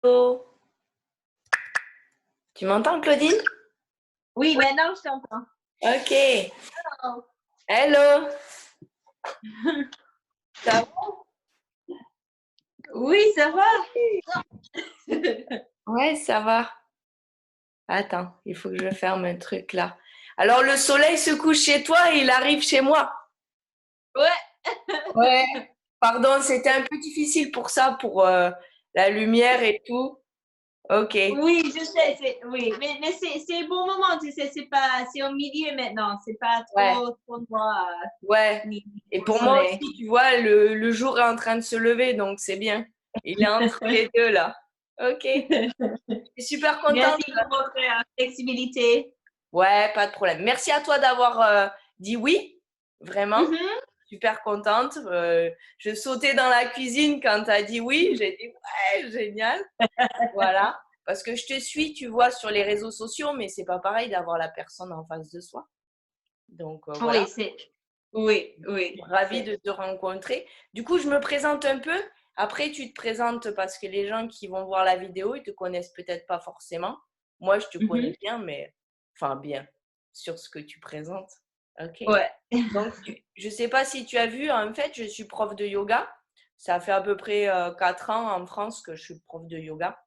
Hello. Tu m'entends, Claudine? Oui, maintenant je t'entends. Ok. Oh. Hello. Ça Oui, ça va. va? Ouais, ça va. Attends, il faut que je ferme un truc là. Alors, le soleil se couche chez toi et il arrive chez moi. Ouais. Ouais. Pardon, c'était un peu difficile pour ça, pour la lumière et tout. Ok. Oui, je sais, oui, mais c'est un bon moment, tu sais, c'est au milieu maintenant, c'est pas Ouais. trop noir, Ouais. ni Et trop pour moi soleil. aussi, tu vois, le jour est en train de se lever, donc c'est bien. Il est entre les deux là. Ok. Je suis super contente. Merci pour votre flexibilité. Ouais, pas de problème. Merci à toi d'avoir dit oui, vraiment. Mhm. Super contente. Je sautais dans la cuisine quand tu as dit oui. J'ai dit ouais, génial. Voilà. Parce que je te suis, tu vois, sur les réseaux sociaux, mais c'est pas pareil d'avoir la personne en face de soi. Donc voilà. Oui, oui, Ravie de te rencontrer. Du coup, je me présente un peu. Après, tu te présentes parce que les gens qui vont voir la vidéo, ils te connaissent peut-être pas forcément. Moi, je te connais Mhm. bien, mais enfin bien sur ce que tu présentes. Ok. Ouais. Donc, je sais pas si tu as vu, en fait, je suis prof de yoga. Ça fait à peu près 4 ans en France que je suis prof de yoga.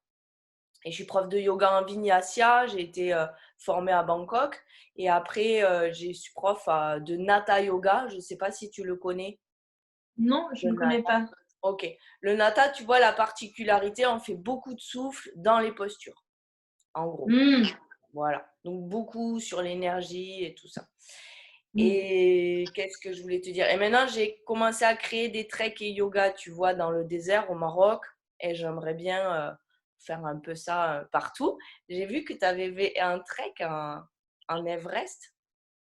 Et je suis prof de yoga en Vinyasa. J'ai été formée à Bangkok. Et après, je suis prof de Nata Yoga. Je ne sais pas si tu le connais. Non, je Le ne connais Nata. pas. Ok. Le Nata, tu vois, la particularité, on fait beaucoup de souffle dans les postures, en gros. Hmm. Voilà. Donc, beaucoup sur l'énergie et tout ça. Hmm. Et qu'est-ce que je voulais te dire? Et maintenant, j'ai commencé à créer des treks et yoga, tu vois, dans le désert au Maroc. Et j'aimerais bien faire un peu ça partout. J'ai vu que tu avais fait un trek en Everest.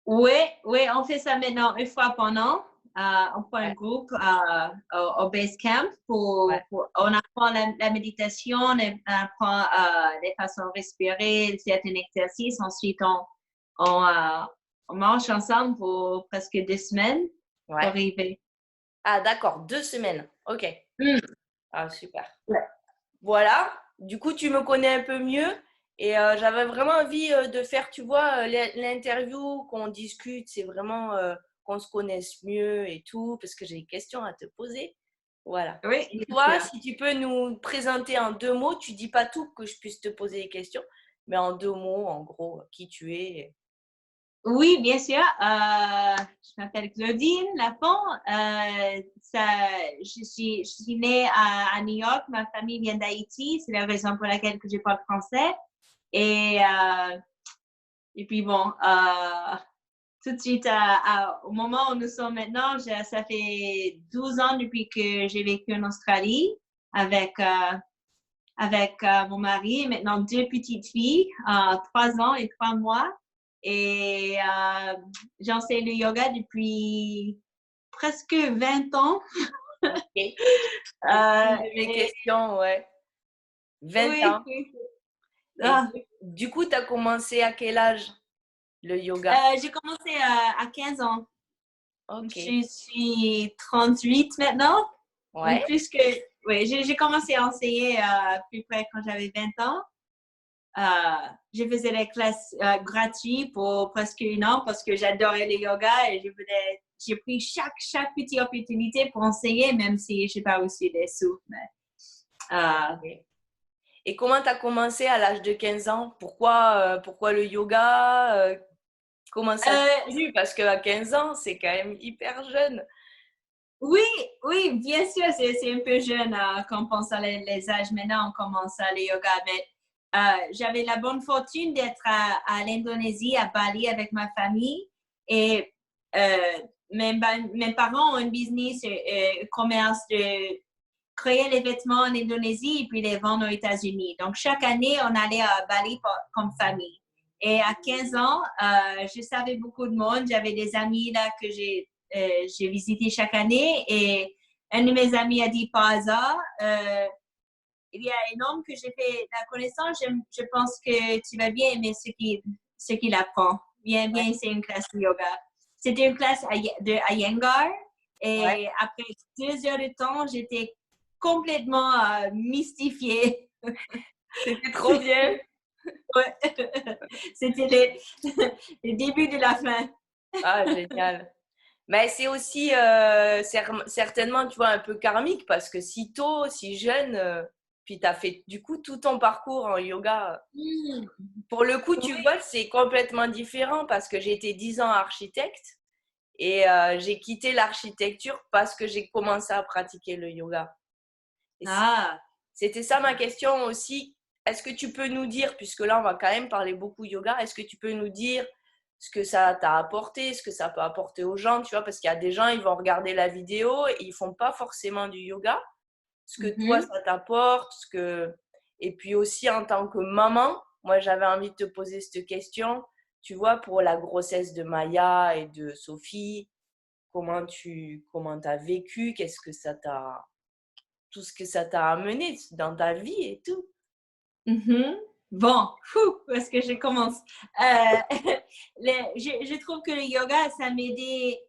Oui, oui, on fait ça maintenant une fois par an. On prend un Ouais, groupe au base camp ouais. on apprend la méditation, on apprend les façons de respirer, certains exercices. Ensuite, on, euh, on marche ensemble pour presque 2 semaines pour Ouais. arriver. Ah, d'accord, 2 semaines. Ok. Hmm. Ah, super. Ouais. Voilà. Du coup, tu me connais un peu mieux. Et j'avais vraiment envie de faire, tu vois, l'interview, qu'on discute. C'est vraiment qu'on se connaisse mieux et tout, parce que j'ai des questions à te poser. Voilà. Oui, Et bien toi, sûr. si tu peux nous présenter en 2 mots, tu dis pas tout que je puisse te poser des questions, mais en 2 mots, en gros, qui tu es. Oui, bien sûr. Je m'appelle Claudine Lafont. Je suis née à New York. Ma famille vient d'Haïti. C'est la raison pour laquelle que je parle français. Et, euh, et puis bon, tout de suite, au moment où nous sommes maintenant, ça fait 12 ans depuis que j'ai vécu en Australie avec, mon mari et maintenant 2 petites filles, 3 ans et 3 mois. Et j'enseigne le yoga depuis presque 20 ans. Ok. C'était une de mes Et questions, ouais. 20 ans. oui, oui. Et Ah, du coup, tu as commencé à quel âge le yoga? j'ai commencé à 15 ans. Ok. Je suis 38 maintenant. Donc, Ouais. oui, j'ai commencé à enseigner à peu près quand j'avais 20 ans. Je faisais les classes gratuites pour presque 1 an parce que j'adorais le yoga et j'ai pris chaque petite opportunité pour enseigner, même si je n'ai pas reçu des sous. Euh, Ok. Et comment tu as commencé à l'âge de 15 ans? Pourquoi le yoga? Comment ça t'est euh, venu? Parce qu'à 15 ans, c'est quand même hyper jeune. oui, oui, bien sûr, c'est un peu jeune quand on pense à les âges. Maintenant, on commence à le yoga, mais j'avais la bonne fortune d'être à l'Indonésie, à Bali, avec ma famille. Et euh, mes parents ont un business, commerce de créer les vêtements en Indonésie et puis les vendre aux États-Unis. Donc, chaque année, on allait à Bali comme famille. Et à 15 ans, je savais beaucoup de monde. J'avais des amis là que j'ai visité chaque année. Et un de mes amis a dit par hasard, il y a un homme que j'ai fait la connaissance. Je pense que tu vas bien aimer ce qu'il apprend. Ouais, Viens, c'est une classe de yoga. C'était une classe de Iyengar. ouais. Et après 2 heures de temps, j'étais complètement mystifiée. C'était trop bien. Ouais. C'était les débuts de la fin. Ah, génial. Mais c'est aussi certainement, tu vois, un peu karmique parce que si tôt, si jeune, puis tu as fait du coup tout ton parcours en yoga. Mm. Pour le coup, tu Oui. vois, c'est complètement différent parce que j'ai été 10 ans architecte et j'ai quitté l'architecture parce que j'ai commencé à pratiquer le yoga. Et Ah. c'était ça ma question aussi. Est-ce que tu peux nous dire, puisque là on va quand même parler beaucoup yoga, est-ce que tu peux nous dire ce que ça t'a apporté, ce que ça peut apporter aux gens, tu vois, parce qu'il y a des gens, ils vont regarder la vidéo et ils font pas forcément du yoga. Ce que toi, Mhm. ça t'apporte, ce que... Et puis aussi en tant que maman, moi j'avais envie de te poser cette question, tu vois, pour la grossesse de Maya et de Sophie, comment t'as vécu, qu'est-ce que ça t'a tout ce que ça t'a amené dans ta vie et tout. Mhm. Bon, où est-ce que je commence? Euh, je trouve que le yoga, ça m'aidait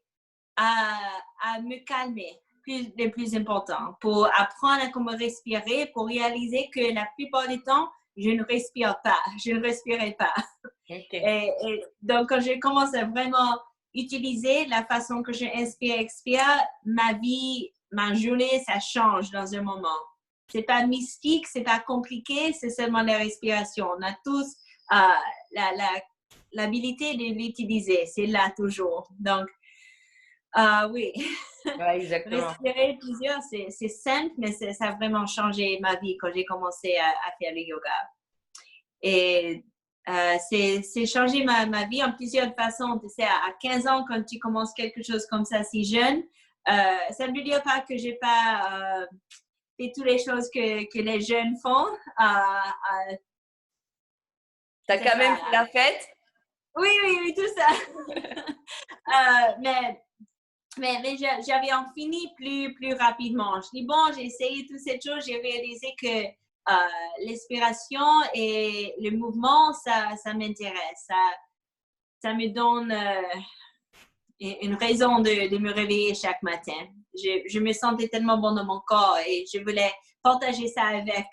à me calmer, le plus important, pour apprendre à comment respirer, pour réaliser que la plupart du temps, je ne respire pas, je ne respirais pas. Ok. Donc, quand je commence à vraiment utiliser la façon que je inspire, expire, ma vie, ma journée, ça change dans un moment. C'est pas mystique, c'est pas compliqué, c'est seulement la respiration. On a tous l'habilité de l'utiliser, c'est là toujours. Donc, oui, Ouais, exactement. respirer plusieurs, c'est simple, mais ça a vraiment changé ma vie quand j'ai commencé à faire le yoga. Et c'est changé ma vie en plusieurs façons. Tu sais, à 15 ans, quand tu commences quelque chose comme ça si jeune, ça ne veut dire pas que j'ai pas fait toutes les choses que les jeunes font. Je T'as sais quand même pas. fait la fête? Oui, oui, oui, tout ça. Mais j'avais en fini plus rapidement. Je dis, bon, j'ai essayé toutes ces choses, j'ai réalisé que l'inspiration et le mouvement, ça m'intéresse. Ça me donne une raison de me réveiller chaque matin. Je me sentais tellement bon dans mon corps et je voulais partager ça avec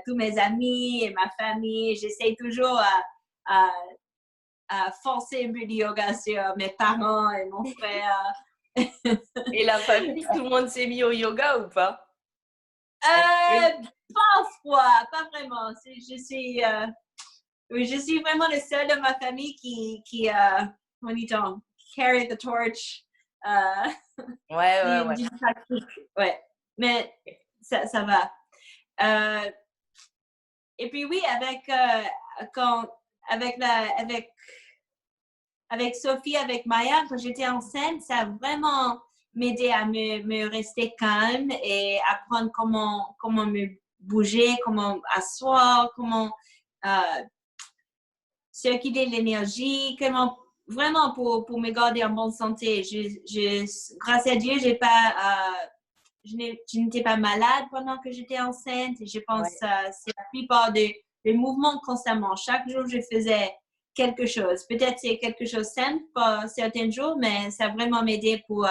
tous mes amis et ma famille. J'essaie toujours à, à forcer un peu de yoga sur mes parents et mon frère. Et la famille, tout le monde s'est mis au yoga ou pas? Parfois, pas vraiment. Je suis vraiment le seul de ma famille qui on dit carry the torch Ouais, ouais, ouais. du pratique. Ouais, mais ça va. Euh, et puis oui, quand, avec, la, avec Sophie, avec Maya, quand j'étais enceinte, ça a vraiment m'aidé à me rester calme et apprendre comment me bouger, comment asseoir, comment circuler l'énergie, comment vraiment pour me garder en bonne santé. Grâce à Dieu, je n'étais pas malade pendant que j'étais enceinte. Je pense Ouais. que c'est la plupart des mouvements constamment. Chaque jour, je faisais quelque chose. Peut-être c'est quelque chose de simple pour certains jours, mais ça a vraiment m'aidé pour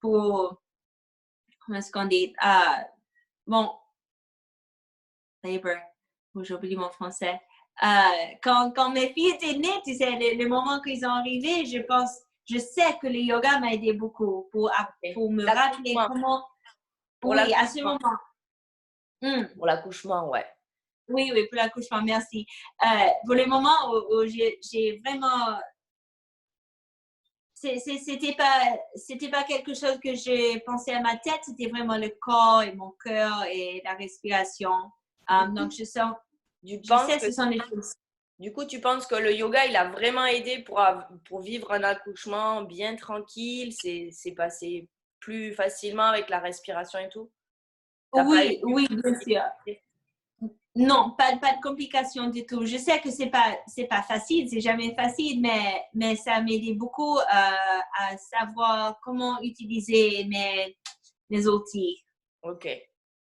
comment est-ce qu'on dit? Bon, labor. J'oublie mon français. Quand mes filles étaient nées, tu sais, le moment qu'ils ont arrivé, je sais que le yoga m'a aidé beaucoup Ok. pour me rappeler L'accouchement. comment, Pour oui, à ce l'accouchement. moment. Pour l'accouchement, ouais. Oui, oui, pour l'accouchement, merci. Pour le moment où j'ai vraiment, c'était pas quelque chose que j'ai pensé à ma tête, c'était vraiment le corps et mon cœur et la respiration. Du Donc, coup, tu je penses sais, que, ce sont des choses. du coup, tu penses que le yoga, il a vraiment aidé pour vivre un accouchement bien tranquille, c'est passé plus facilement avec la respiration et tout? T'as pas eu Oui, oui, bien sûr. difficulté? Non, pas de complications du tout. Je sais que c'est pas facile, c'est jamais facile, mais ça m'a aidé beaucoup à savoir comment utiliser mes outils. Ok,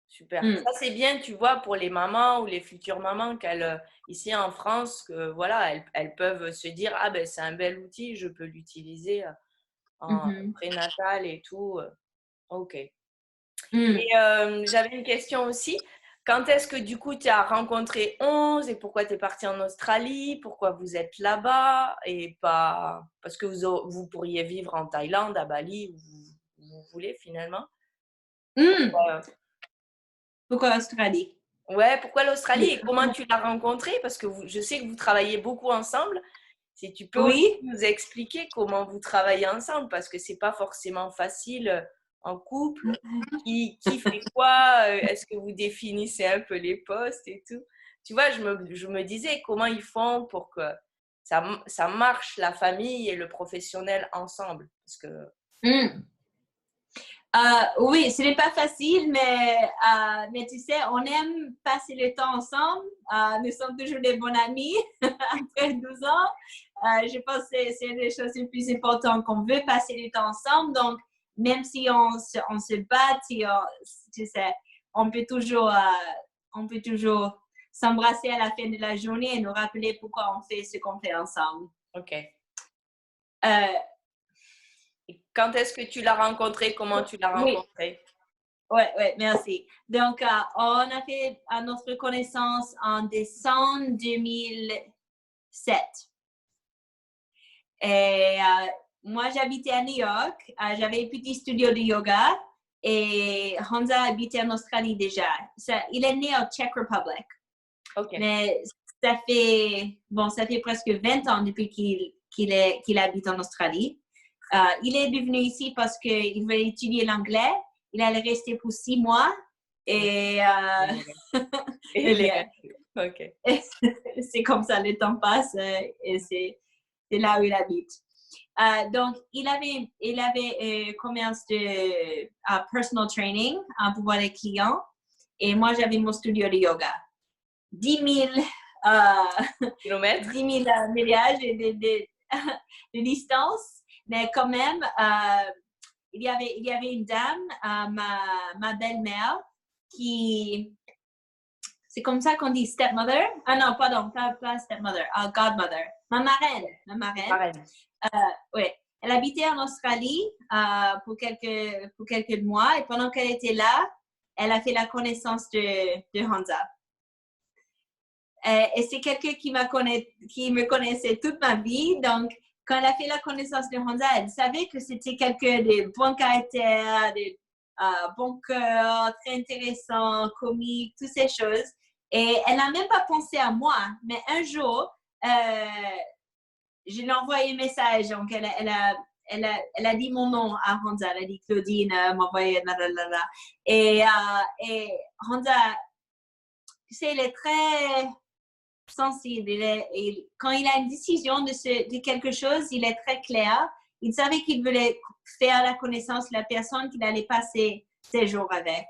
super. Mm. Ça, c'est bien, tu vois, pour les mamans ou les futures mamans ici en France, que voilà, elles peuvent se dire, ah ben c'est un bel outil, je peux l'utiliser en Mhm. prénatal et tout. Ok. Mm. Et j'avais une question aussi. Quand est-ce que du coup tu as rencontré 11 et pourquoi tu es parti en Australie? Pourquoi vous êtes là-bas et pas parce que vous pourriez vivre en Thaïlande, à Bali, où vous voulez finalement? Hmm, Euh, pourquoi Australie? Ouais, pourquoi l'Australie Oui. et comment tu l'as rencontré? Parce que je sais que vous travaillez beaucoup ensemble. Si tu peux aussi Oui. nous expliquer comment vous travaillez ensemble, parce que c'est pas forcément facile en couple. Qui fait quoi? Est-ce que vous définissez un peu les postes et tout? Tu vois, je me disais comment ils font pour que ça marche, la famille et le professionnel ensemble. Parce que, Hmm. Oui, ce n'est pas facile, mais tu sais, on aime passer le temps ensemble. Nous sommes toujours des bons amis après 12 ans. Je pense que c'est une des choses les plus importantes qu'on veut passer du temps ensemble. Donc, même si on se bat, tu sais, on on peut toujours s'embrasser à la fin de la journée et nous rappeler pourquoi on fait ce qu'on fait ensemble. ok. Euh, Et quand est-ce que tu l'as rencontré? Comment tu l'as oui, rencontré? ouais, merci. Donc, on a fait notre connaissance en décembre 2007. Et moi, j'habitais à New York. J'avais un petit studio de yoga et Hamza habitait en Australie déjà. Il est né au Czech Republic. Ok. Mais ça fait presque 20 ans depuis qu'il habite en Australie. Il est devenu ici parce qu'il voulait étudier l'anglais. Il allait rester pour 6 mois. Et, Et eh il est bien, resté. Ok. c'est comme ça, le temps passe et c'est là où il habite. Donc, il avait commerce de personal training pour voir les clients. Et moi, j'avais mon studio de yoga. 10 000, 10 Kilomètres? 000 milliards de distance, mais quand même, il y avait une dame, ma belle-mère, qui, c'est comme ça qu'on dit stepmother. Ah non, pardon, pas stepmother, godmother. Ma marraine. Pareil. Oui. Elle habitait en Australie pour quelques mois et pendant qu'elle était là, elle a fait la connaissance de Hamza. Et c'est quelqu'un qui me connaissait toute ma vie. Donc, quand elle a fait la connaissance de Hamza, elle savait que c'était quelqu'un de bon caractère, de bon cœur, très intéressant, comique, toutes ces choses. Et elle n'a même pas pensé à moi. Mais un jour, je lui ai envoyé un message. Donc, elle a dit mon nom à Hamza. Elle a dit Claudine, m'a envoyé. Et Hamza, tu sais, il est très sensible. Quand il a une décision de quelque chose, il est très clair. Il savait qu'il voulait faire la connaissance de la personne qu'il allait passer ses jours avec.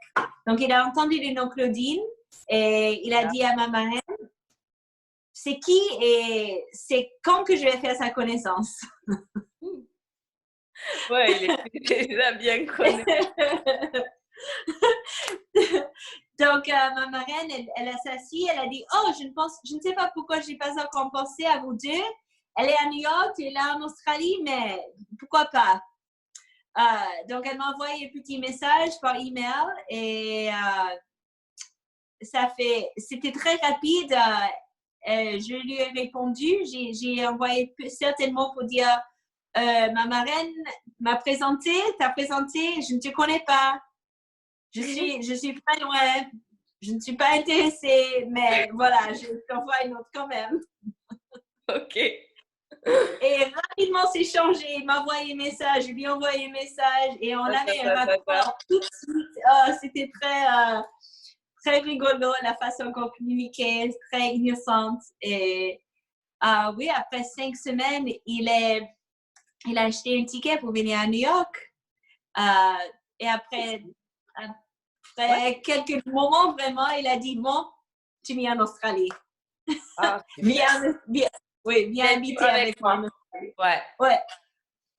Donc, il a entendu le nom Claudine et il a dit à ma marraine, c'est qui et c'est quand que je vais faire sa connaissance. Ouais, il est déjà bien connu. Donc, ma marraine, elle s'assit, elle a dit, oh, je ne sais pas pourquoi je n'ai pas encore pensé à vous deux. Elle est à New York, elle est là en Australie, mais pourquoi pas? Donc, elle m'a envoyé un petit message par email et c'était très rapide. Je lui ai répondu, j'ai envoyé certainement pour dire, ma marraine t'a présenté, je ne te connais pas. Je suis pas loin, je ne suis pas intéressée, mais voilà, je t'envoie une autre quand même. Ok. Et rapidement, c'est changé. Il m'a envoyé un message, je lui ai envoyé un message et on avait un rapport tout de suite. C'était très rigolo, la façon qu'on communiquait, très innocente. Et oui, après 5 semaines, il a acheté un ticket pour venir à New York. Et après quelques moments, vraiment, il a dit, bon, tu viens en Australie. Ah, viens habiter avec moi en Australie. Ouais. Ouais.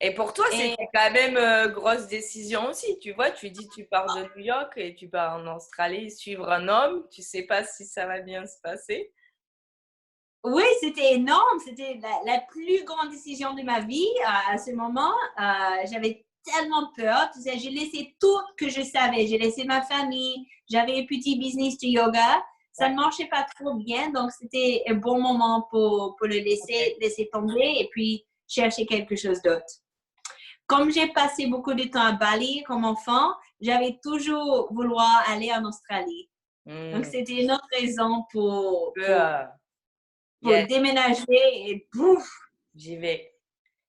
Et pour toi, Et c'était quand même grosse décision aussi. Tu vois, tu dis tu pars de New York et tu pars en Australie suivre un homme. Tu sais pas si ça va bien se passer. oui, c'était énorme. C'était la plus grande décision de ma vie à ce moment. J'avais tellement peur. Tu sais, j'ai laissé tout que je savais. J'ai laissé ma famille. J'avais un petit business de yoga. Ça ne marchait pas trop bien. Donc, c'était un bon moment pour le laisser tomber et puis chercher quelque chose d'autre. Comme j'ai passé beaucoup de temps à Bali comme enfant, j'avais toujours vouloir aller en Australie. Donc, c'était une autre raison pour déménager et pouf! J'y vais.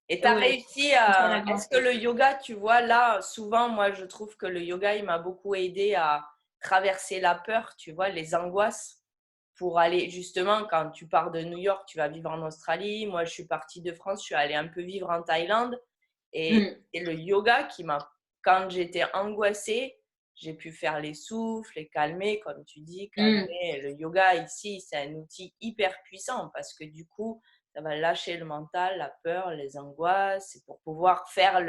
Et tu as réussi à… Est-ce que le yoga, tu vois, là, souvent, moi, je trouve que le yoga, il m'a beaucoup aidé à traverser la peur, tu vois, les angoisses pour aller, justement, quand tu pars de New York, tu vas vivre en Australie. Moi, je suis partie de France, je suis allée un peu vivre en Thaïlande. Et c'est le yoga qui m'a… Quand j'étais angoissée, j'ai pu faire les souffles, les calmer, comme tu dis, calmer. Le yoga, ici, c'est un outil hyper puissant parce que du coup, ça va lâcher le mental, la peur, les angoisses. C'est pour pouvoir faire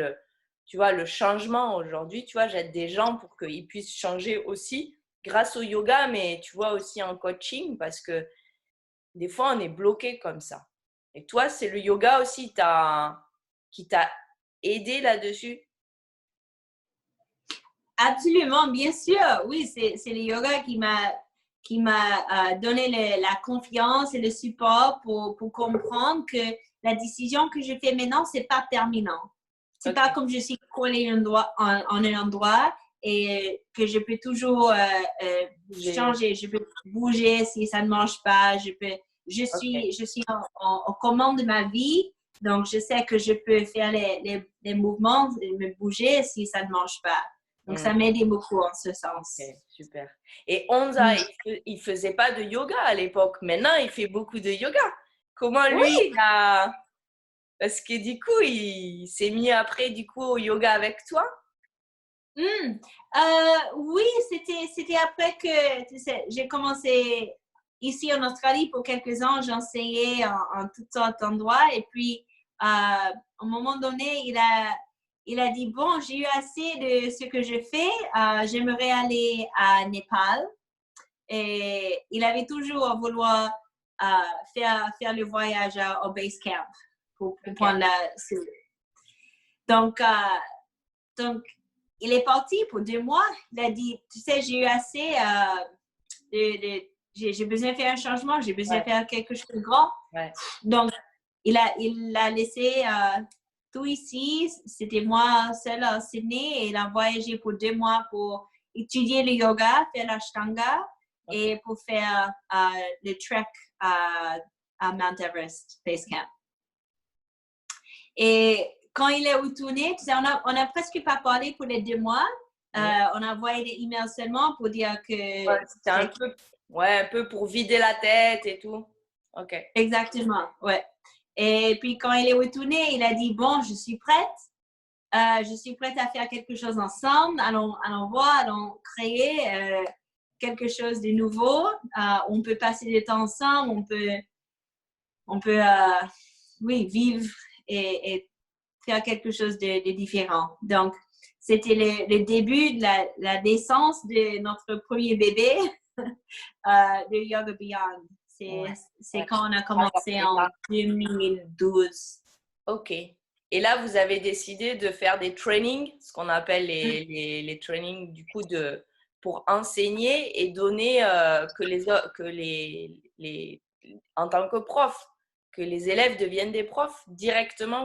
tu vois, le changement aujourd'hui. Tu vois, j'aide des gens pour qu'ils puissent changer aussi grâce au yoga, mais tu vois aussi en coaching parce que des fois, on est bloqué comme ça. Et toi, c'est le yoga aussi qui t'a aidé là-dessus? Absolument, bien sûr. Oui, c'est le yoga qui m'a donné la confiance et le support pour comprendre que la décision que je fais maintenant, c'est pas terminant. C'est pas comme je suis collée en un endroit et que je peux toujours changer, je peux bouger si ça ne marche pas, je suis en commande de ma vie, donc je sais que je peux faire les mouvements et me bouger si ça ne marche pas. Donc, ça m'aidait beaucoup en ce sens. Okay, super. Et Honza, il faisait pas de yoga à l'époque. Maintenant, il fait beaucoup de yoga. Comment lui, parce que du coup, il s'est mis après du coup au yoga avec toi? Oui, c'était après que tu sais, j'ai commencé ici en Australie pour quelques ans. J'enseignais en toutes sortes d'endroits. Et puis, à un moment donné, il a dit, bon, j'ai eu assez de ce que je fais. J'aimerais aller à Népal. Et il avait toujours voulu faire le voyage au base camp pour prendre la… Donc, il est parti pour 2 mois. Il a dit, tu sais, j'ai eu assez j'ai besoin de faire un changement, j'ai besoin de faire quelque chose de grand. Donc, il a laissé tout ici. C'était moi seule à Sydney et il a voyagé pour 2 mois pour étudier le yoga, faire l'ashtanga et pour faire le trek à Mount Everest Base Camp. Et quand il est retourné, tu sais, on a presque pas parlé pour les 2 mois. On a envoyé des emails seulement pour dire que… c'était un peu pour vider la tête et tout. OK. Exactement, ouais. Et puis, quand il est retourné, il a dit, bon, je suis prête. Je suis prête à faire quelque chose ensemble. Allons voir, allons créer quelque chose de nouveau. On peut passer du temps ensemble. On peut vivre et faire quelque chose de différent. Donc, c'était le début de la naissance de notre premier bébé de Yoga Beyond. C'est quand on a commencé en 2012. OK. Et là, vous avez décidé de faire des trainings, ce qu'on appelle les trainings du coup pour enseigner et donner en tant que prof, que les élèves deviennent des profs directement.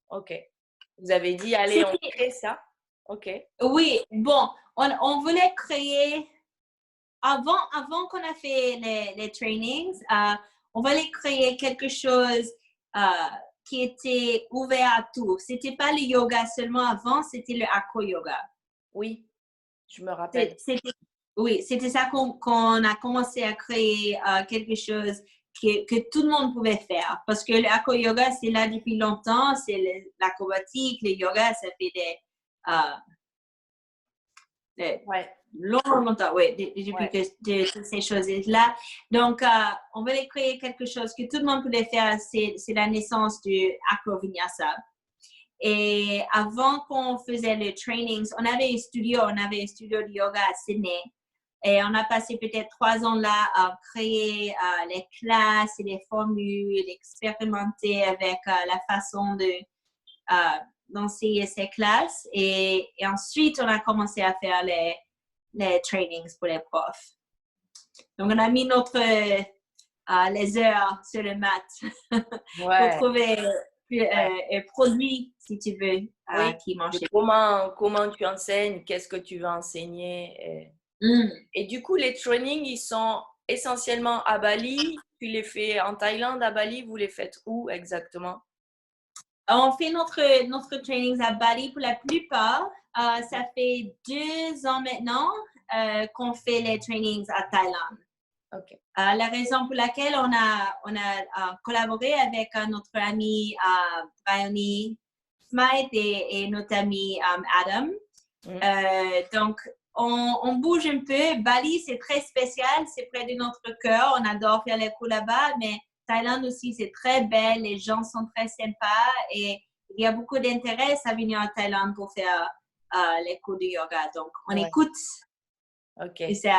OK. Vous avez dit, allez, on crée ça. OK. Oui, bon, on voulait créer, avant qu'on a fait les trainings, on voulait créer quelque chose qui était ouvert à tout. C'était pas le yoga seulement avant, c'était le acro-yoga. Oui, je me rappelle. C'était ça qu'on a commencé à créer quelque chose que tout le monde pouvait faire. Parce que l'acro-yoga, c'est là depuis longtemps, c'est l'acrobatique, le yoga, ça fait longtemps, depuis que ces choses-là. Donc, on voulait créer quelque chose que tout le monde pouvait faire, c'est la naissance du acro-vinyasa. Et avant qu'on faisait les trainings, on avait un studio de yoga à Sydney. Et on a passé peut-être 3 ans là à créer les classes et les formules, expérimenter avec la façon ces classes et ensuite, on a commencé à faire les trainings pour les profs. Donc, on a mis les heures sur le maths pour trouver un produit, si tu veux, qui marche. Comment tu enseignes, qu'est-ce que tu veux enseigner. Et du coup, les trainings, ils sont essentiellement à Bali. Tu les fais en Thaïlande, à Bali. Vous les faites où exactement? On fait notre trainings à Bali pour la plupart. Ça fait 2 ans maintenant qu'on fait les trainings à Thaïlande. Okay. La raison pour laquelle on a collaboré avec notre ami Bryony Smythe et notre ami Adam. Donc, on bouge un peu. Bali, c'est très spécial. C'est près de notre cœur. On adore faire les cours là-bas, mais Thaïlande aussi, c'est très belle. Les gens sont très sympas et il y a beaucoup d'intérêt à venir en Thaïlande pour faire les cours de yoga. Donc, on écoute. Et c'est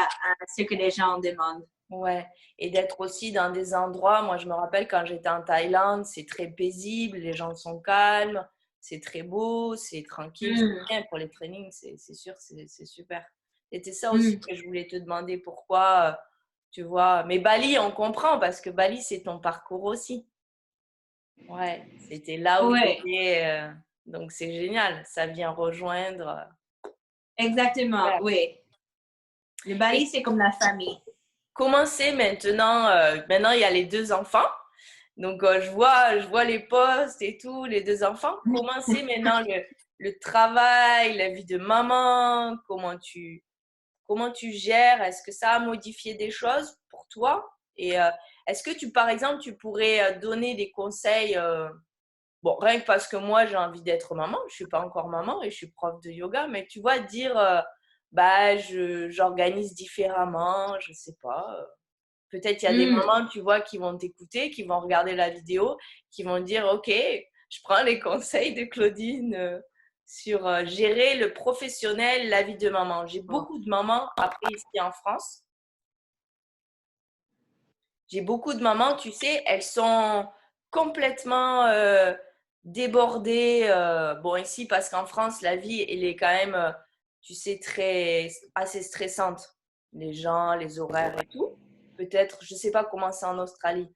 ce que les gens demandent. Ouais, et d'être aussi dans des endroits, moi je me rappelle quand j'étais en Thaïlande, c'est très paisible, les gens sont calmes, c'est très beau, c'est tranquille, c'est bien pour les trainings, c'est sûr, c'est super. Et c'est ça aussi que je voulais te demander pourquoi, tu vois, mais Bali, on comprend parce que Bali, c'est ton parcours aussi. Ouais, c'était là où j'étais, donc c'est génial, ça vient rejoindre. Exactement, oui. Le Bali, c'est comme la famille. Comment c'est maintenant? Maintenant, il y a les 2 enfants. Donc, je vois les posts et tout, les 2 enfants. Comment c'est maintenant le travail, la vie de maman? Comment tu gères? Est-ce que ça a modifié des choses pour toi? Et est-ce que par exemple, tu pourrais donner des conseils? Bon, rien que parce que moi, j'ai envie d'être maman. Je ne suis pas encore maman et je suis prof de yoga. Mais tu vois, dire, j'organise différemment, je ne sais pas. Peut-être il y a des mamans, tu vois, qui vont t'écouter, qui vont regarder la vidéo, qui vont dire « Ok, je prends les conseils de Claudine sur gérer le professionnel, la vie de maman. » J'ai beaucoup de mamans, après ici en France. J'ai beaucoup de mamans, tu sais, elles sont complètement débordées. Bon, ici, parce qu'en France, la vie, elle est quand même, tu sais, assez stressante. Les gens, les horaires et tout. Peut-être, je ne sais pas comment c'est en Australie.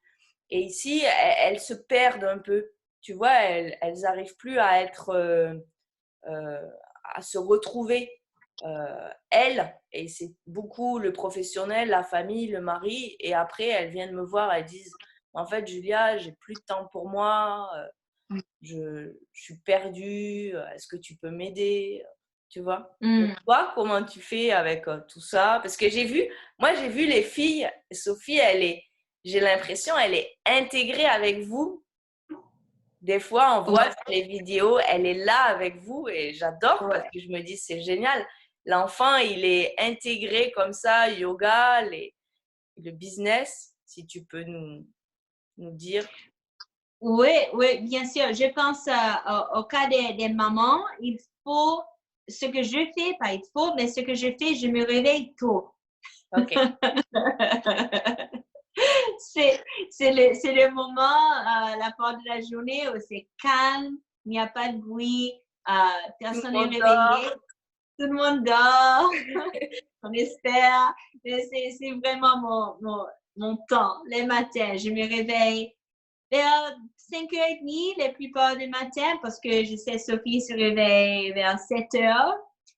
Et ici, elles se perdent un peu. Tu vois, elles n'arrivent plus à à se retrouver. Elles, et c'est beaucoup le professionnel, la famille, le mari. Et après, elles viennent me voir, elles disent « En fait, Julia, j'ai plus de temps pour moi. Je suis perdue. Est-ce que tu peux m'aider ?» Tu vois? Toi, comment tu fais avec tout ça? Parce que j'ai vu les filles, Sophie, j'ai l'impression, elle est intégrée avec vous. Des fois, on voit sur les vidéos, elle est là avec vous et j'adore parce que je me dis, c'est génial. L'enfant, il est intégré comme ça, yoga, le business, si tu peux nous dire. Oui, bien sûr. Je pense au cas des mamans, il faut, ce que je fais, pas il faut, mais ce que je fais, je me réveille tôt. OK. c'est le moment, la part de la journée où c'est calme, il n'y a pas de bruit, personne n'est réveillé, tout le monde dort, on espère. C'est vraiment mon temps, les matins. Je me réveille vers 5h30 la plupart du matin parce que je sais Sophie se réveille vers 7h.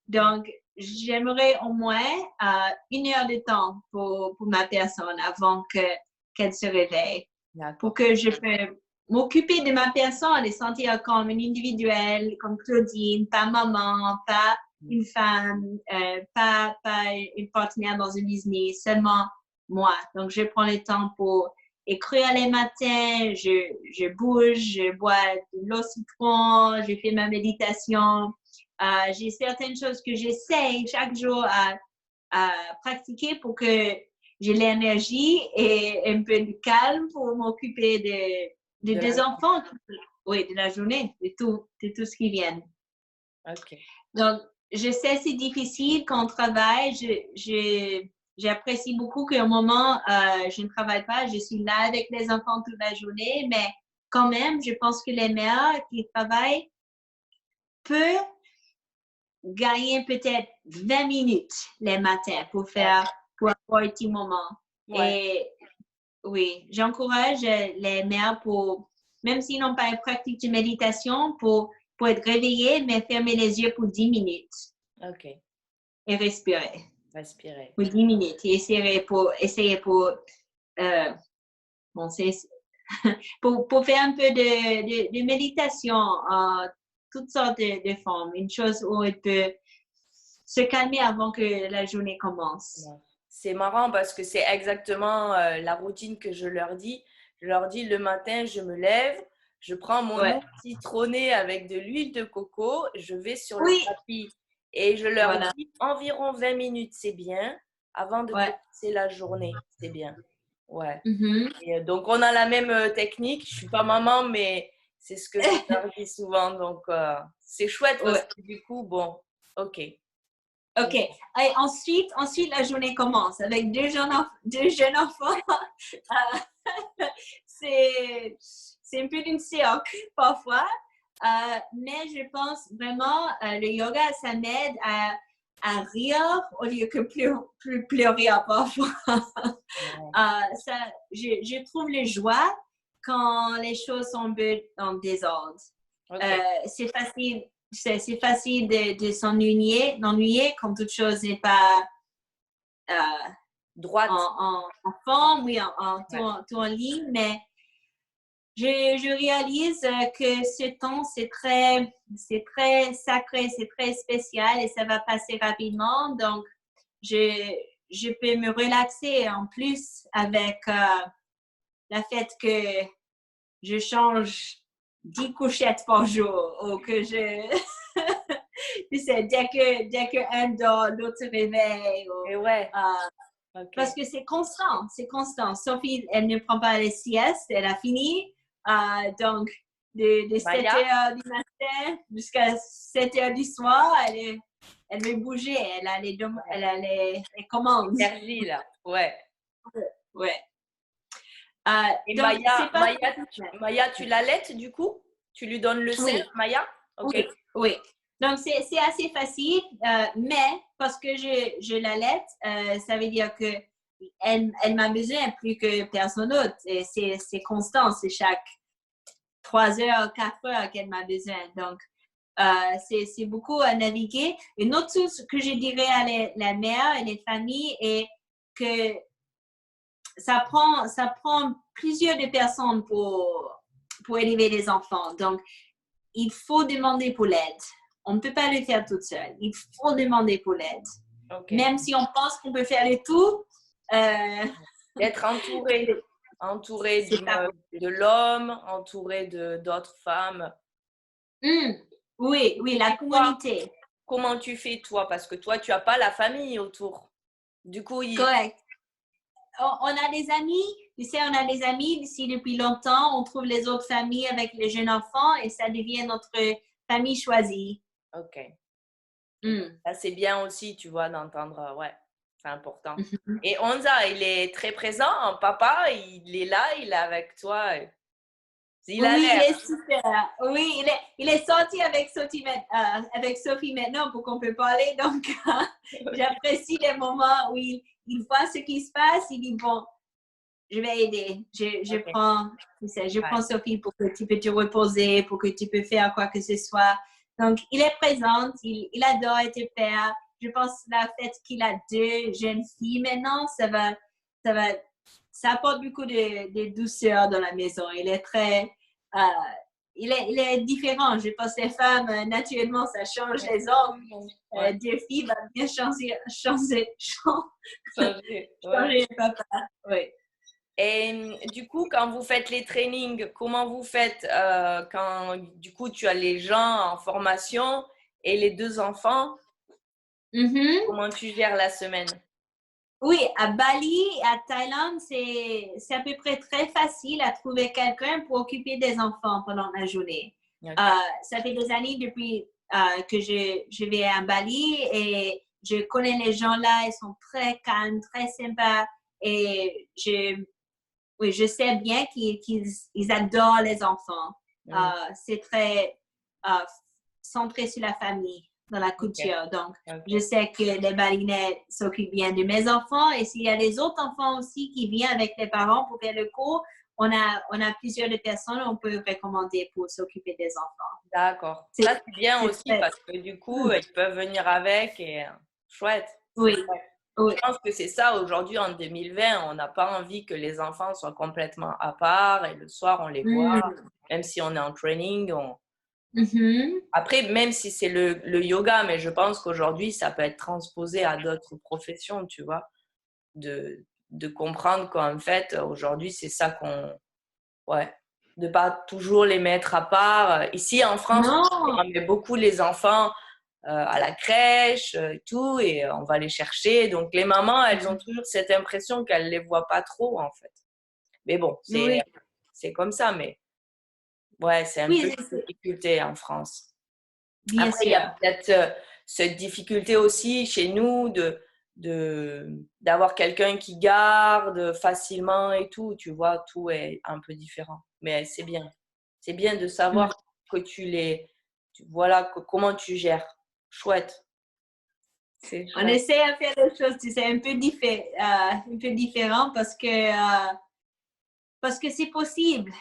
Donc, j'aimerais au moins 1 heure de temps pour ma personne avant qu'elle se réveille. Pour que je peux m'occuper de ma personne et sentir comme une individuelle, comme Claudine, pas maman, pas une femme, pas une partenaire dans un business, seulement moi. Donc, je prends le temps pour écrire les matins, je bouge, je bois de l'eau citron, je fais ma méditation. J'ai certaines choses que j'essaie chaque jour à pratiquer pour que j'ai l'énergie et un peu de calme pour m'occuper de des enfants. Oui, de la journée, de tout ce qui vient. OK. Donc, je sais c'est difficile quand on travaille. J'apprécie beaucoup qu'au moment, je ne travaille pas, je suis là avec les enfants toute la journée, mais quand même, je pense que les mères qui travaillent, peux gagner peut-être 20 minutes les matins pour avoir un petit moment. Ouais. Et oui, j'encourage les mères même s'ils n'ont pas une pratique de méditation, pour être réveillés, mais fermer les yeux pour 10 minutes. OK. Et respirer. Respirer. Pour 10 minutes. Et essayer pour faire un peu de méditation en toutes sortes de formes. Une chose où elle peut se calmer avant que la journée commence. C'est marrant parce que c'est exactement la routine que je leur dis. Je leur dis le matin, je me lève, je prends mon eau citronnée avec de l'huile de coco, je vais sur le tapis et je leur dis environ 20 minutes, c'est bien, avant de commencer la journée, c'est bien. Ouais. Et donc, on a la même technique. Je suis pas maman, mais c'est ce que je leur dis souvent. Donc, c'est chouette parce que du coup, bon, OK. OK. Et ensuite, la journée commence avec deux jeunes enfants. C'est un peu d'une cirque parfois. Mais je pense vraiment, le yoga, ça m'aide à rire au lieu que pleurer parfois. Je trouve le joie quand les choses sont un peu en désordre. Okay. C'est facile de s'ennuyer quand toute chose n'est pas droite en forme, oui, tout en ligne, mais je réalise que ce temps, c'est très sacré, c'est très spécial et ça va passer rapidement. Donc, je peux me relaxer en plus avec le fait que je change 10 couchettes par jour ou que tu sais, dès que un dort, l'autre se réveille. Parce que c'est constant. Sophie, elle ne prend pas les siestes, elle a fini. Donc, de 7 heures du matin jusqu'à 7 heures du soir, elle veut bouger, elle a les commandes. Énergie, là, ouais. Et donc, Maya, tu l'allaites du coup? Tu lui donnes le sein, Maya? Okay. Oui. Donc, c'est assez facile, mais parce que je l'allaite, ça veut dire que elle m'a besoin plus que personne d'autre. Et c'est constant, c'est chaque 3 heures, 4 heures qu'elle m'a besoin. Donc, c'est beaucoup à naviguer. Une autre chose que je dirais à la mère et les familles est que ça prend plusieurs de personnes pour élever les enfants. Donc, il faut demander pour l'aide. On ne peut pas le faire toute seule. Il faut demander pour l'aide. Okay. Même si on pense qu'on peut faire le tout. D'être entouré de l'homme, entouré d'autres femmes. Oui, la communauté. Comment tu fais toi? Parce que toi, tu n'as pas la famille autour. Du coup, correct. On a des amis, tu sais, on a des amis ici depuis longtemps. On trouve les autres familles avec les jeunes enfants et ça devient notre famille choisie. OK. Ça, c'est bien aussi, tu vois, d'entendre. Ouais, c'est important. Et Onza, il est très présent. Papa, il est là, il est avec toi. Il est super. Oui, il est sorti avec Sophie maintenant pour qu'on peut parler. Donc, j'apprécie les moments où il voit ce qui se passe. Il dit, bon, je vais aider. Je prends Sophie pour que tu peux te reposer, pour que tu peux faire quoi que ce soit. Donc, il est présent. Il adore être père. Je pense que le fait qu'il a 2 jeunes filles maintenant, ça apporte beaucoup de douceur dans la maison. Il est très... il est différent. Je pense que les femmes, naturellement, ça change les hommes. 2 filles va bien changer papa. Oui. Et du coup, quand vous faites les trainings, comment vous faites quand du coup tu as les gens en formation et les 2 enfants? Comment tu gères la semaine? Oui, à Bali et à Thaïlande, c'est à peu près très facile à trouver quelqu'un pour occuper des enfants pendant la journée. Okay. Ça fait des années depuis que je vais à Bali et je connais les gens là, ils sont très calmes, très sympas et je sais bien qu'ils adorent les enfants. C'est très centré sur la famille dans la couture. Donc, Ok. je sais que les balinais s'occupent bien de mes enfants et s'il y a des autres enfants aussi qui viennent avec les parents pour faire le cours, on a plusieurs de personnes on peut recommander pour s'occuper des enfants. D'accord. Ça, c'est bien C'est aussi parce que du coup, ils peuvent venir avec et chouette. Oui, oui. Je pense que c'est ça aujourd'hui en 2020. On n'a pas envie que les enfants soient complètement à part et le soir, on les voit. Même si on est en training. Après, même si c'est le yoga, mais je pense qu'aujourd'hui, ça peut être transposé à d'autres professions, tu vois, de comprendre qu'en fait, aujourd'hui, c'est ça qu'on... Ouais, de pas toujours les mettre à part. Ici, en France, Non, on met beaucoup les enfants à la crèche et tout, et on va les chercher. Donc, les mamans, elles ont toujours cette impression qu'elles les voient pas trop, en fait. Mais bon, oui, c'est comme ça, mais ouais, c'est un peu oui, une difficulté en France. bien Après, il y sûr. a peut-être cette difficulté aussi chez nous d'avoir quelqu'un qui garde facilement et tout. Tu vois, tout est un peu différent. Mais c'est bien. C'est bien de savoir que voilà, comment tu gères. Chouette. C'est On chouette. essaie de faire des choses, tu sais, un peu différent parce que c'est possible.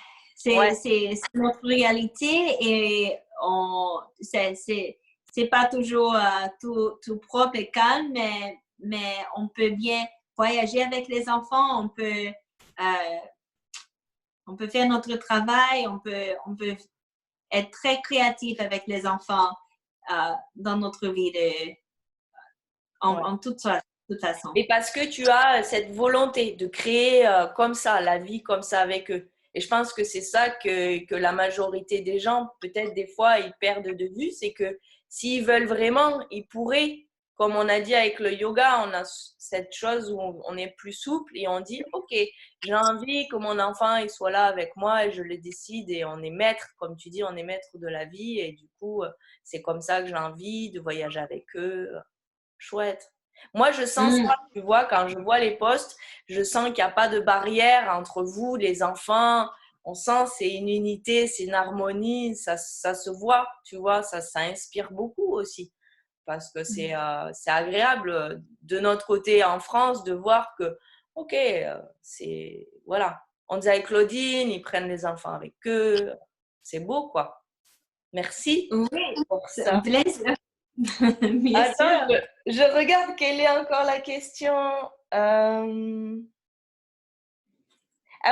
Ouais. C'est notre réalité et c'est pas toujours tout propre et calme, mais on peut bien voyager avec les enfants, on peut faire notre travail, on peut être très créatif avec les enfants dans notre vie Ouais. en toute façon. Mais parce que tu as cette volonté de créer comme ça, la vie comme ça avec eux. Et je pense que c'est ça que la majorité des gens, peut-être des fois, ils perdent de vue, c'est que s'ils veulent vraiment, ils pourraient, comme on a dit avec le yoga, on a cette chose où on est plus souple et on dit, OK, j'ai envie que mon enfant il soit là avec moi et je le décide et on est maître, comme tu dis, on est maître de la vie et du coup, c'est comme ça que j'ai envie de voyager avec eux. Chouette. Moi, je sens ça, tu vois, quand je vois les posts, je sens qu'il n'y a pas de barrière entre vous, les enfants. On sent c'est une unité, c'est une harmonie, ça se voit, tu vois, ça inspire beaucoup aussi. Parce que c'est agréable de notre côté en France de voir que, OK, c'est, voilà, on dit avec Claudine, ils prennent les enfants avec eux. C'est beau, quoi. Merci Oui, pour c'est un ça. plaisir. Bien Attends, sûr. je regarde quelle est encore la question. Ah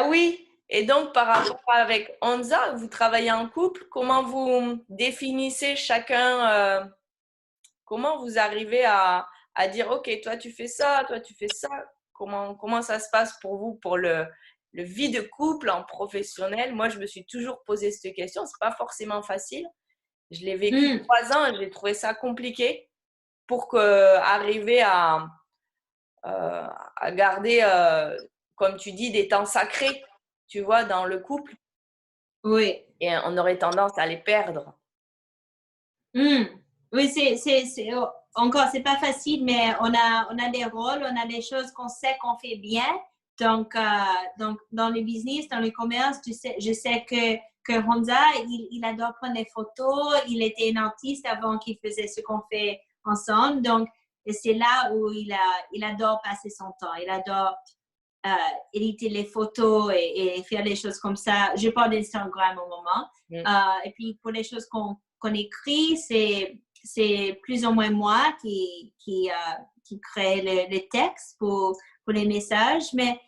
oui, et donc par rapport avec Hamza, vous travaillez en couple, comment vous définissez chacun, comment vous arrivez à dire, OK, toi tu fais ça, toi tu fais ça. Comment ça se passe pour vous pour le vie de couple en professionnel? Moi, je me suis toujours posé cette question, c'est pas forcément facile. Je l'ai vécu 3 ans et j'ai trouvé ça compliqué pour arriver à garder, comme tu dis, des temps sacrés, tu vois, dans le couple. Oui. Et on aurait tendance à les perdre. Oui, encore, c'est pas facile, mais on a des rôles, on a des choses qu'on sait qu'on fait bien. Donc, dans le business, dans le commerce, je sais que Honza, il adore prendre des photos. Il était un artiste avant qu'il faisait ce qu'on fait ensemble. Donc, c'est là où il adore passer son temps. Il adore éditer les photos et faire des choses comme ça. Je parle d'Instagram au moment. Et puis, pour les choses qu'on écrit, c'est plus ou moins moi qui crée les textes pour les messages. Mais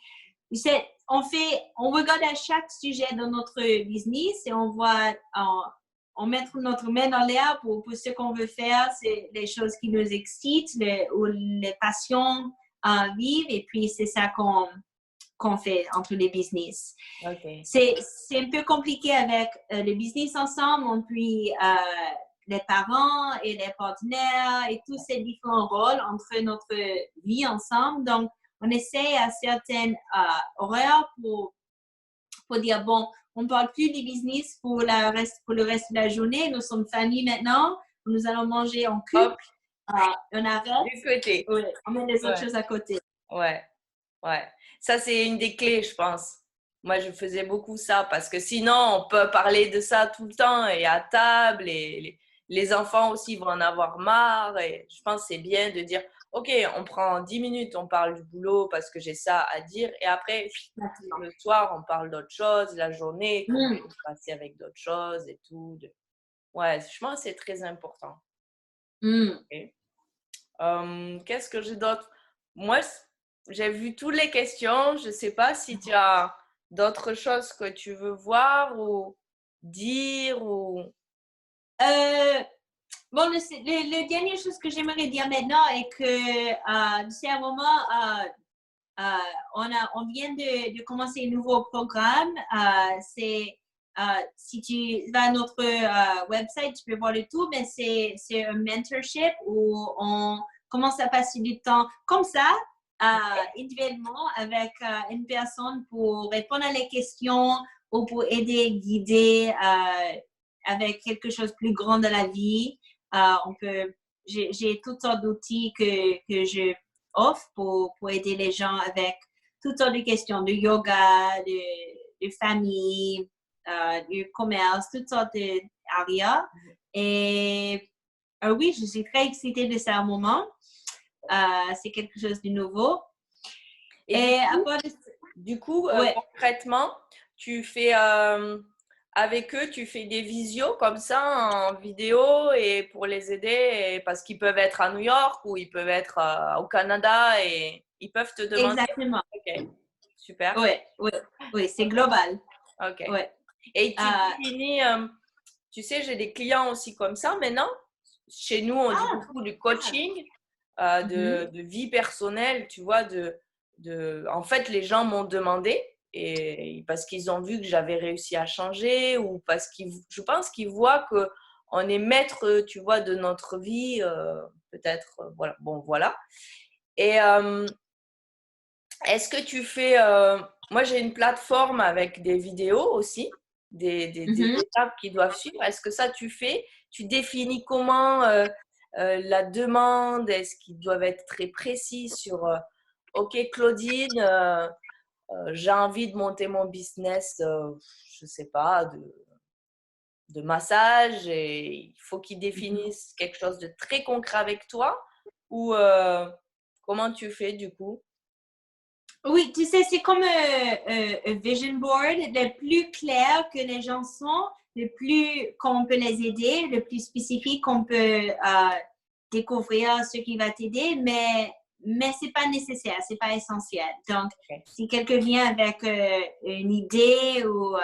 tu sais, on regarde à chaque sujet dans notre business et on met notre main dans l'air pour ce qu'on veut faire. C'est les choses qui nous excitent ou les passions à vivre. Et puis, c'est ça qu'on fait entre les business. Okay. C'est un peu compliqué avec le business ensemble, puis les parents et les partenaires et tous ces différents rôles entre notre vie ensemble. Donc, on essaie à certaines horaires pour dire, bon, on ne parle plus du business pour le reste de la journée. Nous sommes famille maintenant. Nous allons manger en couple. On arrête. Du côté. Oui, on met les autres choses à côté. Ouais, ouais. Ça, c'est une des clés, je pense. Moi, je faisais beaucoup ça parce que sinon, on peut parler de ça tout le temps et à table les enfants aussi vont en avoir marre. Et je pense que c'est bien de dire, OK, on prend 10 minutes, on parle du boulot parce que j'ai ça à dire. Et après, le soir, on parle d'autre chose, la journée, comment on peut passer avec d'autres choses et tout. Ouais, je pense que c'est très important. Ok. Qu'est-ce que j'ai d'autre? Moi, j'ai vu toutes les questions. Je ne sais pas si tu as d'autres choses que tu veux voir ou dire ou… Bon, le dernière chose que j'aimerais dire maintenant est que c'est un moment, on vient de commencer un nouveau programme. Si tu vas à notre website, tu peux voir le tout, mais c'est un mentorship où on commence à passer du temps comme ça, individuellement, avec une personne pour répondre à les questions ou pour aider, guider avec quelque chose de plus grand dans la vie. J'ai toutes sortes d'outils que je offre pour aider les gens avec toutes sortes de questions de yoga, de famille, du commerce, toutes sortes d'area. Et oui, je suis très excitée de ça à un moment. C'est quelque chose de nouveau. Et du coup, ouais. concrètement, tu fais avec eux, tu fais des visios comme ça en vidéo et pour les aider parce qu'ils peuvent être à New York ou ils peuvent être au Canada et ils peuvent te demander. Exactement. Ok, super. Oui, c'est global. Ok. Ouais. Et tu définis, tu sais, j'ai des clients aussi comme ça maintenant. Chez nous, on dit beaucoup du coaching, de vie personnelle, tu vois, en fait, les gens m'ont demandé et parce qu'ils ont vu que j'avais réussi à changer ou parce je pense qu'ils voient que on est maître, tu vois, de notre vie, peut-être, voilà. Bon, voilà. Et est-ce que tu fais… moi, j'ai une plateforme avec des vidéos aussi, des étapes qui doivent suivre. Est-ce que ça, tu fais? Tu définis comment la demande? Est-ce qu'ils doivent être très précis sur OK, Claudine, j'ai envie de monter mon business, je ne sais pas, de massage et il faut qu'ils définissent quelque chose de très concret avec toi? Ou comment tu fais du coup? Oui, tu sais, c'est comme un vision board. Le plus clair que les gens sont, le plus qu'on peut les aider, le plus spécifique qu'on peut découvrir ce qui va t'aider, mais c'est pas nécessaire, c'est pas essentiel. Donc, si quelqu'un vient avec une idée ou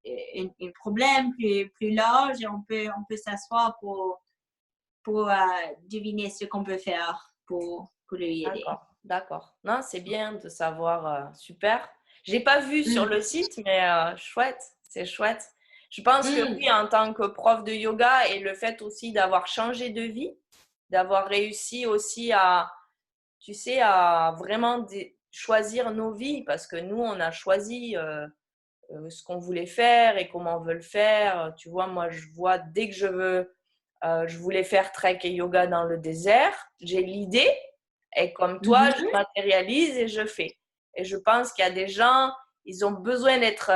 un problème plus large, on peut s'asseoir pour deviner ce qu'on peut faire pour lui aider. D'accord. Non, c'est bien de savoir. Super. J'ai pas vu sur le site, mais chouette. C'est chouette. Je pense que oui, en tant que prof de yoga et le fait aussi d'avoir changé de vie, d'avoir réussi aussi à, tu sais, à vraiment choisir nos vies parce que nous, on a choisi ce qu'on voulait faire et comment on veut le faire. Tu vois, moi, je vois dès que je voulais faire trek et yoga dans le désert, j'ai l'idée et comme toi, je matérialise et je fais. Et je pense qu'il y a des gens, ils ont besoin d'être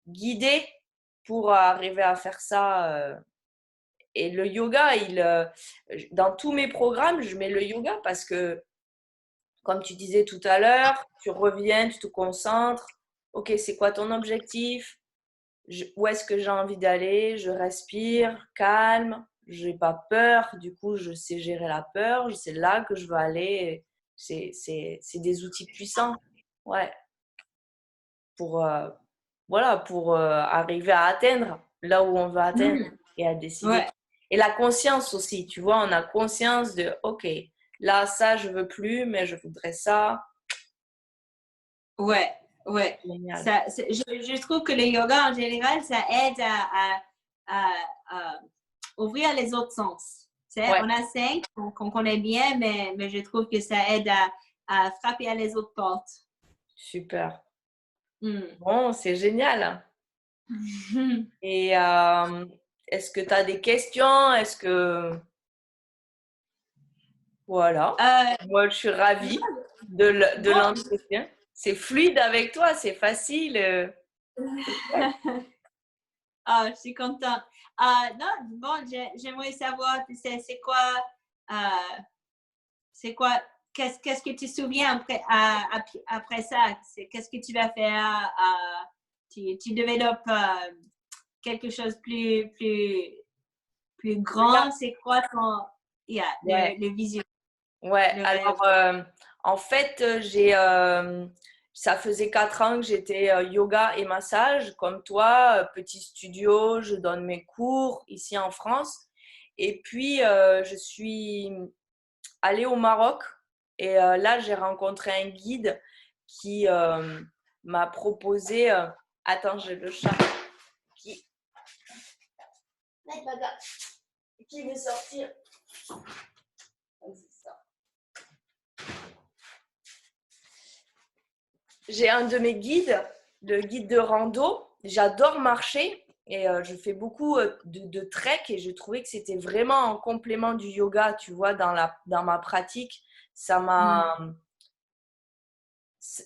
guidés pour arriver à faire ça. Et le yoga, dans tous mes programmes, je mets le yoga parce que, comme tu disais tout à l'heure, tu reviens, tu te concentres. OK, c'est quoi ton objectif? Où est-ce que j'ai envie d'aller? Je respire, calme, je n'ai pas peur. Du coup, je sais gérer la peur. C'est là que je veux aller. C'est des outils puissants. Ouais. Pour arriver à atteindre là où on veut atteindre et à décider. Ouais. Et la conscience aussi, tu vois, on a conscience de, OK, là, ça, je veux plus, mais je voudrais ça. Ouais. Je trouve que le yoga en général, ça aide à ouvrir les autres sens. Ouais. On a 5 qu'on connaît bien, mais je trouve que ça aide à frapper à les autres portes. Super. Bon, c'est génial. Et est-ce que tu as des questions? Est-ce que… Voilà. Moi, je suis ravie de l'entretien. C'est fluide avec toi, c'est facile. Je suis contente. Non, bon, j'aimerais savoir, c'est quoi, euh, qu'est-ce que tu te souviens après ça? Qu'est-ce que tu vas faire? Tu développes quelque chose plus grand. C'est quoi ton, Ouais. le vision, Ouais, le rêve? alors en fait, ça faisait 4 ans que j'étais yoga et massage, comme toi, petit studio, je donne mes cours ici en France. Et puis, je suis allée au Maroc et là, j'ai rencontré un guide qui m'a proposé. Attends, j'ai le chat qui, qui veut sortir. C'est ça. J'ai un de mes guides, le guide de rando. J'adore marcher et je fais beaucoup de trek et je trouvais que c'était vraiment en complément du yoga, tu vois, dans ma pratique.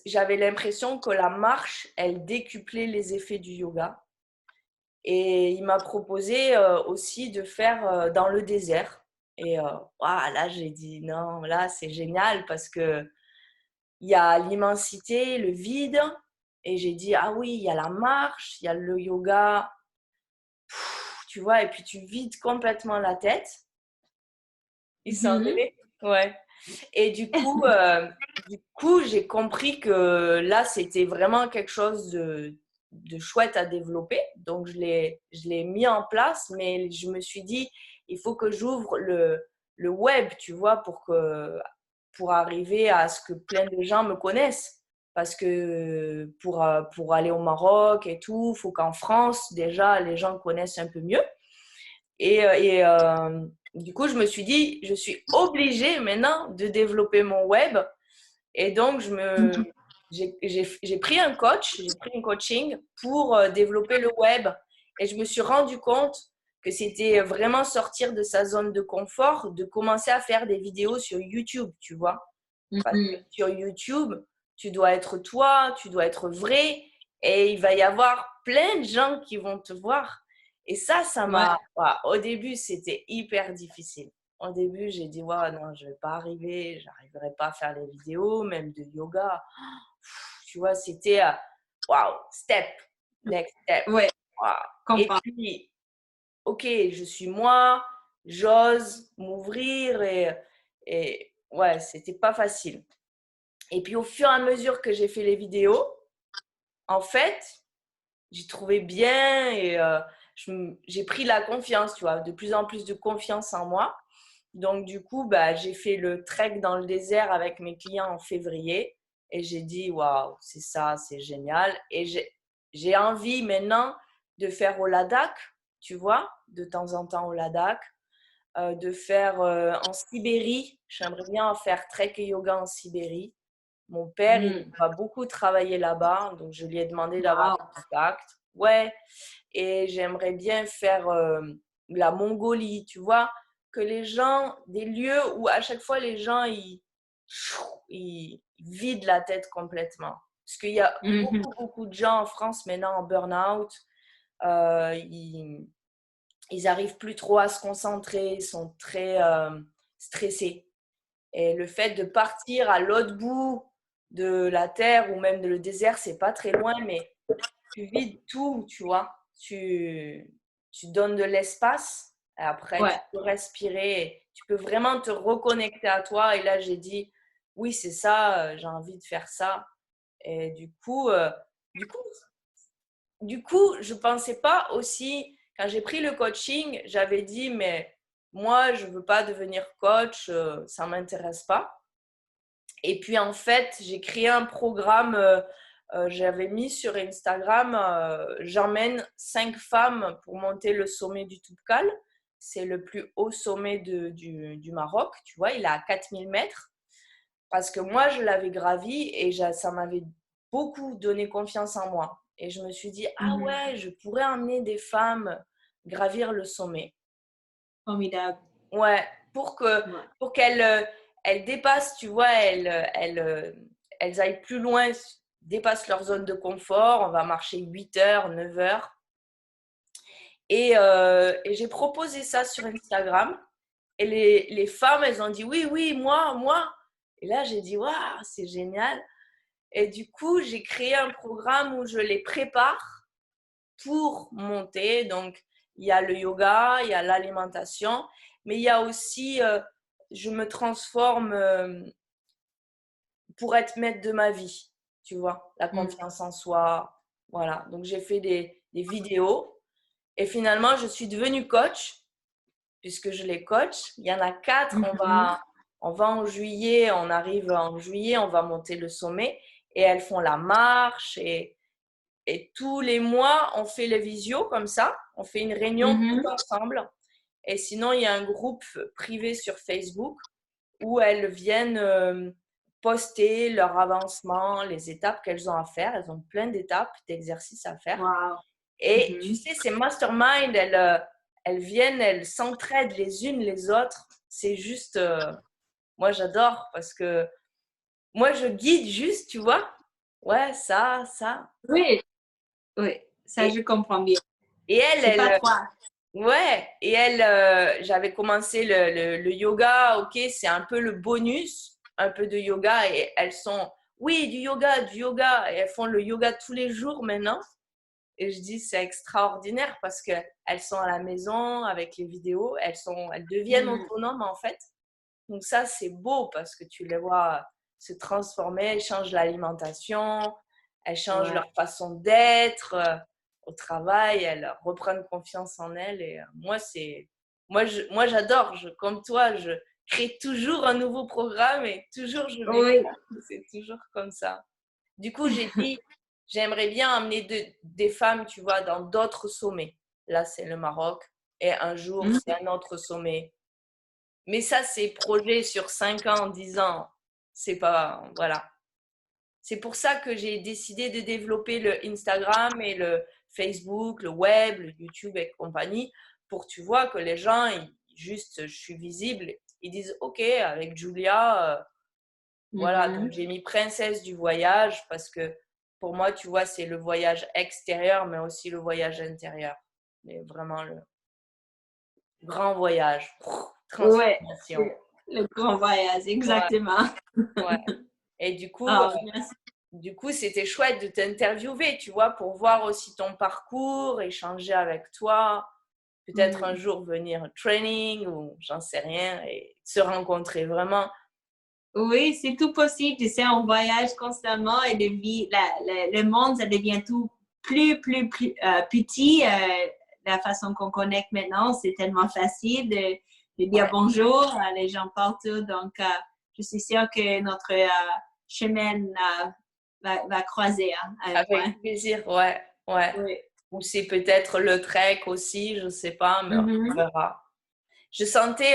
J'avais l'impression que la marche, elle décuplait les effets du yoga. Et il m'a proposé aussi de faire dans le désert. Et là, j'ai dit non, là, c'est génial parce que il y a l'immensité, le vide. Et j'ai dit, ah oui, il y a la marche, il y a le yoga, tu vois, et puis tu vides complètement la tête. Il s'en est. Ouais. Et du coup, j'ai compris que là, c'était vraiment quelque chose de chouette à développer. Donc, je l'ai mis en place, mais je me suis dit, il faut que j'ouvre le web, tu vois, pour arriver à ce que plein de gens me connaissent. Parce que pour aller au Maroc et tout, il faut qu'en France, déjà, les gens connaissent un peu mieux. Du coup, je me suis dit, je suis obligée maintenant de développer mon web. Et donc, j'ai pris un coach, j'ai pris un coaching pour développer le web. Et je me suis rendu compte que c'était vraiment sortir de sa zone de confort, de commencer à faire des vidéos sur YouTube, tu vois. Parce que sur YouTube, tu dois être toi, tu dois être vrai, et il va y avoir plein de gens qui vont te voir. Et ça m'a. Ouais, au début, c'était hyper difficile. Au début, j'ai dit, ouais, non, je ne vais pas arriver, je n'arriverai pas à faire les vidéos, même de yoga. Tu vois, c'était, wow, step, next step. Ouais, Wow. Et puis, ok, je suis moi, j'ose m'ouvrir et ouais, c'était pas facile. Et puis au fur et à mesure que j'ai fait les vidéos, en fait, j'ai trouvé bien et j'ai pris la confiance, tu vois, de plus en plus de confiance en moi. Donc du coup, bah, j'ai fait le trek dans le désert avec mes clients en février et j'ai dit, waouh, c'est ça, c'est génial. Et j'ai envie maintenant de faire au Ladakh, tu vois, de temps en temps au Ladakh, de faire en Sibérie. J'aimerais bien faire trek et yoga en Sibérie. Mon père, il va beaucoup travailler là-bas, donc je lui ai demandé d'avoir un contact. Ouais, et j'aimerais bien faire la Mongolie, tu vois, que les gens, des lieux où à chaque fois les gens, ils vident la tête complètement. Parce qu'il y a beaucoup de gens en France maintenant en burn-out. Ils n'arrivent plus trop à se concentrer, ils sont très stressés. Et le fait de partir à l'autre bout de la terre ou même de le désert, c'est pas très loin, mais tu vides tout, tu vois. Tu donnes de l'espace et après tu peux respirer. Tu peux vraiment te reconnecter à toi. Et là, j'ai dit, oui, c'est ça, j'ai envie de faire ça. Et du coup, je pensais pas aussi, quand j'ai pris le coaching, j'avais dit, mais moi, je veux pas devenir coach, ça m'intéresse pas. Et puis, en fait, j'ai créé un programme, j'avais mis sur Instagram, j'emmène 5 femmes pour monter le sommet du Toubkal. C'est le plus haut sommet du Maroc, tu vois, il est à 4000 mètres. Parce que moi, je l'avais gravi et ça m'avait beaucoup donné confiance en moi. Et je me suis dit, ah ouais, je pourrais emmener des femmes gravir le sommet. Formidable. Ouais, pour qu'elles elles dépassent, tu vois, elles aillent plus loin, dépassent leur zone de confort. On va marcher 8 heures, 9 heures. Et j'ai proposé ça sur Instagram. Et les femmes, elles ont dit oui, oui, moi. Et là, j'ai dit waouh, c'est génial. Et du coup, j'ai créé un programme où je les prépare pour monter. Donc, il y a le yoga, il y a l'alimentation, mais il y a aussi, je me transforme pour être maître de ma vie, tu vois, la confiance en soi. Voilà, donc j'ai fait des vidéos et finalement, je suis devenue coach puisque je les coach. Il y en a 4, on va en juillet, on arrive en juillet, on va monter le sommet et elles font la marche et tous les mois, on fait les visios comme ça, on fait une réunion tous ensemble. Et sinon, il y a un groupe privé sur Facebook où elles viennent poster leur avancement, les étapes qu'elles ont à faire. Elles ont plein d'étapes, d'exercices à faire. Wow. Et tu sais, ces masterminds, elles viennent, elles s'entraident les unes les autres. C'est juste, moi j'adore parce que moi je guide juste, tu vois. Ouais, ça. Oui, oui, ça je comprends bien. Et C'est pas toi. Ouais, et j'avais commencé le yoga, ok, c'est un peu le bonus, un peu de yoga, et elles sont, oui, du yoga, et elles font le yoga tous les jours maintenant. Et je dis, c'est extraordinaire parce qu'elles sont à la maison avec les vidéos, elles deviennent autonomes en fait. Donc ça, c'est beau parce que tu les vois se transformer, elles changent l'alimentation, elles changent leur façon d'être au travail, elles reprennent confiance en elles. Et moi j'adore, comme toi, je crée toujours un nouveau programme et toujours je vais c'est toujours comme ça. Du coup, j'ai dit, j'aimerais bien amener des femmes, tu vois, dans d'autres sommets. Là, c'est le Maroc. Et un jour, c'est un autre sommet. Mais ça, c'est projet sur 5 ans, 10 ans. C'est pas, voilà. C'est pour ça que j'ai décidé de développer le Instagram et le Facebook, le web, le YouTube et compagnie, pour tu vois que les gens, juste, je suis visible, ils disent OK, avec Julia, voilà. Donc j'ai mis princesse du voyage parce que pour moi, tu vois, c'est le voyage extérieur, mais aussi le voyage intérieur. Mais vraiment le grand voyage, transformation. Ouais, le grand voyage, exactement. Ouais. Et du coup, c'était chouette de t'interviewer, tu vois, pour voir aussi ton parcours, échanger avec toi, peut-être un jour venir training ou j'en sais rien et se rencontrer vraiment. Oui, c'est tout possible. Tu sais, on voyage constamment et le monde, ça devient tout plus petit. La façon qu'on connecte maintenant, c'est tellement facile de dire bonjour à les gens partout. Donc, je suis sûre que notre chemin va croiser. Avec plaisir, ouais. Oui. Ou c'est peut-être le trek aussi, je ne sais pas, mais on verra. Je sentais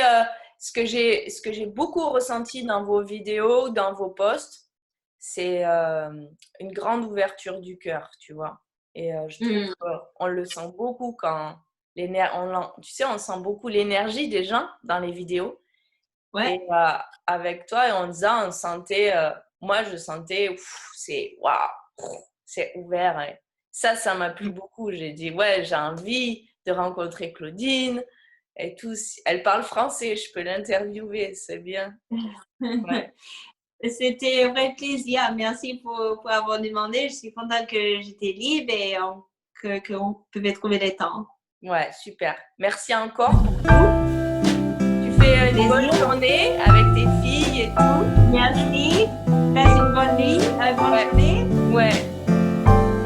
ce que j'ai beaucoup ressenti dans vos vidéos, dans vos posts, c'est une grande ouverture du cœur, tu vois. Et je trouve qu'on le sent beaucoup quand tu sais, on sent beaucoup l'énergie des gens dans les vidéos. Ouais. Et avec toi, on sentait, moi je sentais, c'est waouh, c'est ouvert. Hein. Ça m'a plu beaucoup. J'ai dit, ouais, j'ai envie de rencontrer Claudine et tout. Elle parle français, je peux l'interviewer, c'est bien. Ouais. C'était un vrai plaisir. Merci pour avoir demandé. Je suis contente que j'étais libre et qu'on pouvait trouver le temps. Ouais, super. Merci encore pour tout. Tu fais une bonne journée avec tes filles et tout. Merci. Passe une bonne nuit, bonne journée. Ouais.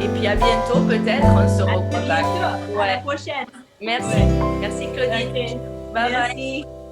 Et puis à bientôt, peut-être, on se recontacte. À la prochaine. Merci. Merci Claudine. Okay. Bye Merci. bye.